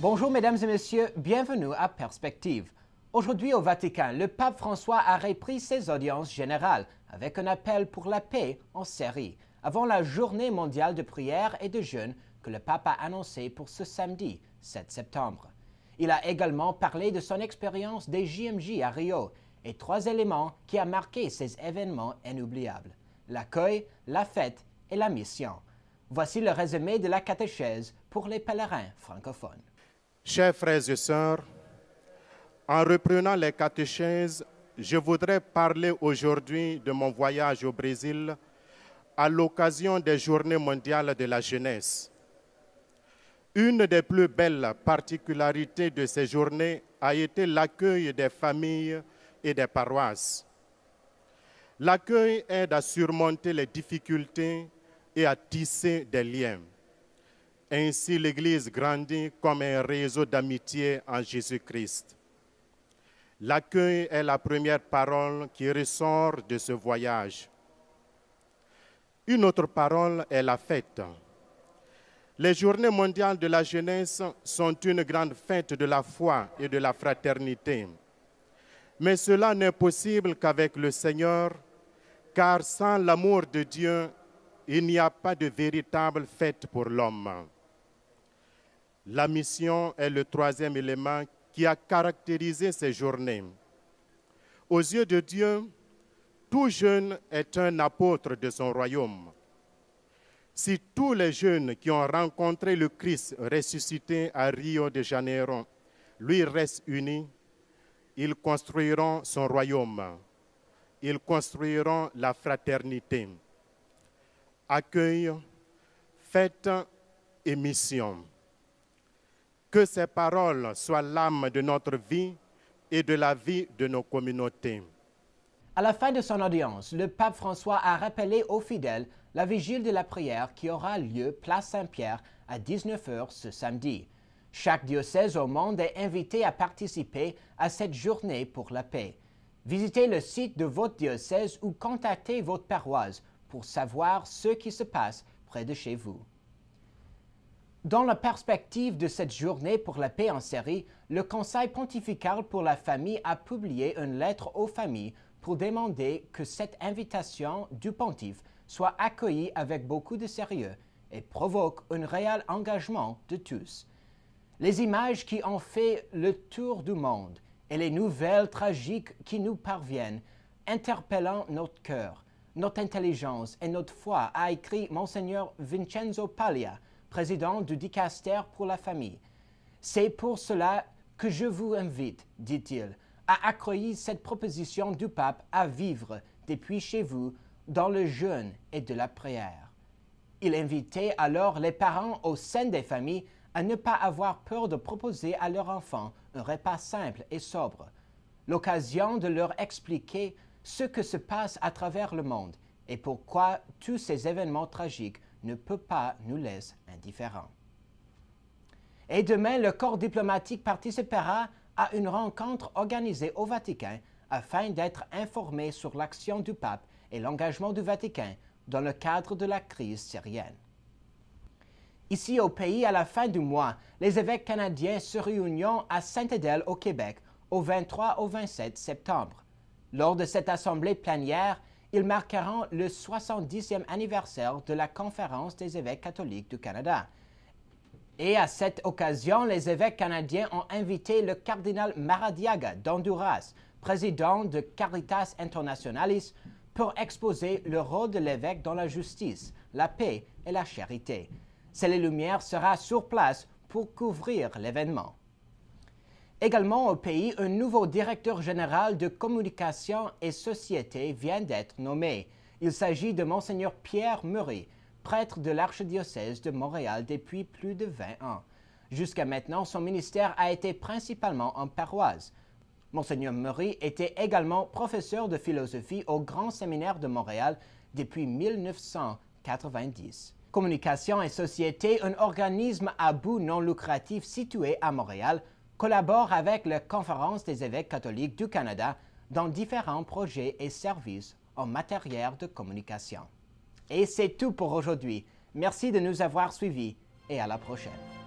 Bonjour mesdames et messieurs, bienvenue à Perspective. Aujourd'hui au Vatican, le pape François a repris ses audiences générales avec un appel pour la paix en série, avant la journée mondiale de prière et de jeûne que le pape a annoncé pour ce samedi 7 septembre. Il a également parlé de son expérience des JMJ à Rio et 3 éléments qui ont marqué ces événements inoubliables: l'accueil, la fête et la mission. Voici le résumé de la catéchèse pour les pèlerins francophones. Chers frères et sœurs, en reprenant les catéchèses, je voudrais parler aujourd'hui de mon voyage au Brésil à l'occasion des Journées mondiales de la jeunesse. Une des plus belles particularités de ces journées a été l'accueil des familles et des paroisses. L'accueil aide à surmonter les difficultés et à tisser des liens. Ainsi, l'Église grandit comme un réseau d'amitié en Jésus-Christ. L'accueil est la première parole qui ressort de ce voyage. Une autre parole est la fête. Les Journées mondiales de la jeunesse sont une grande fête de la foi et de la fraternité. Mais cela n'est possible qu'avec le Seigneur, car sans l'amour de Dieu, il n'y a pas de véritable fête pour l'homme. La mission est le troisième élément qui a caractérisé ces journées. Aux yeux de Dieu, tout jeune est un apôtre de son royaume. Si tous les jeunes qui ont rencontré le Christ ressuscité à Rio de Janeiro lui restent unis, ils construiront son royaume. Ils construiront la fraternité. Accueil, fête et mission. Que ces paroles soient l'âme de notre vie et de la vie de nos communautés. À la fin de son audience, le pape François a rappelé aux fidèles la vigile de la prière qui aura lieu place Saint-Pierre à 19h ce samedi. Chaque diocèse au monde est invité à participer à cette journée pour la paix. Visitez le site de votre diocèse ou contactez votre paroisse pour savoir ce qui se passe près de chez vous. Dans la perspective de cette journée pour la paix en série, le Conseil pontifical pour la famille a publié une lettre aux familles pour demander que cette invitation du pontife soit accueillie avec beaucoup de sérieux et provoque un réel engagement de tous. Les images qui ont fait le tour du monde et les nouvelles tragiques qui nous parviennent, interpellant notre cœur, notre intelligence et notre foi, a écrit Monseigneur Vincenzo Paglia, président du Dicaster pour la famille. C'est pour cela que je vous invite, dit-il, à accueillir cette proposition du pape à vivre depuis chez vous dans le jeûne et de la prière. Il invitait alors les parents au sein des familles à ne pas avoir peur de proposer à leurs enfants un repas simple et sobre, l'occasion de leur expliquer ce que se passe à travers le monde et pourquoi tous ces événements tragiques ne peuvent pas nous laisser indifférents. Et demain, le corps diplomatique participera à une rencontre organisée au Vatican afin d'être informé sur l'action du pape et l'engagement du Vatican dans le cadre de la crise syrienne. Ici au pays, à la fin du mois, les évêques canadiens se réuniront à Saint-Adèle au Québec au 23 au 27 septembre. Lors de cette assemblée plénière, ils marqueront le 70e anniversaire de la Conférence des évêques catholiques du Canada. Et à cette occasion, les évêques canadiens ont invité le cardinal Maradiaga d'Honduras, président de Caritas Internationalis, pour exposer le rôle de l'évêque dans la justice, la paix et la charité. Celle Lumière sera sur place pour couvrir l'événement. Également au pays, un nouveau directeur général de communication et société vient d'être nommé. Il s'agit de Monseigneur Pierre Murray, prêtre de l'archidiocèse de Montréal depuis plus de 20 ans. Jusqu'à maintenant, son ministère a été principalement en paroisse. Monseigneur Murray était également professeur de philosophie au Grand Séminaire de Montréal depuis 1990. Communication et Société, un organisme à but non lucratif situé à Montréal, collabore avec la Conférence des évêques catholiques du Canada dans différents projets et services en matière de communication. Et c'est tout pour aujourd'hui. Merci de nous avoir suivis et à la prochaine.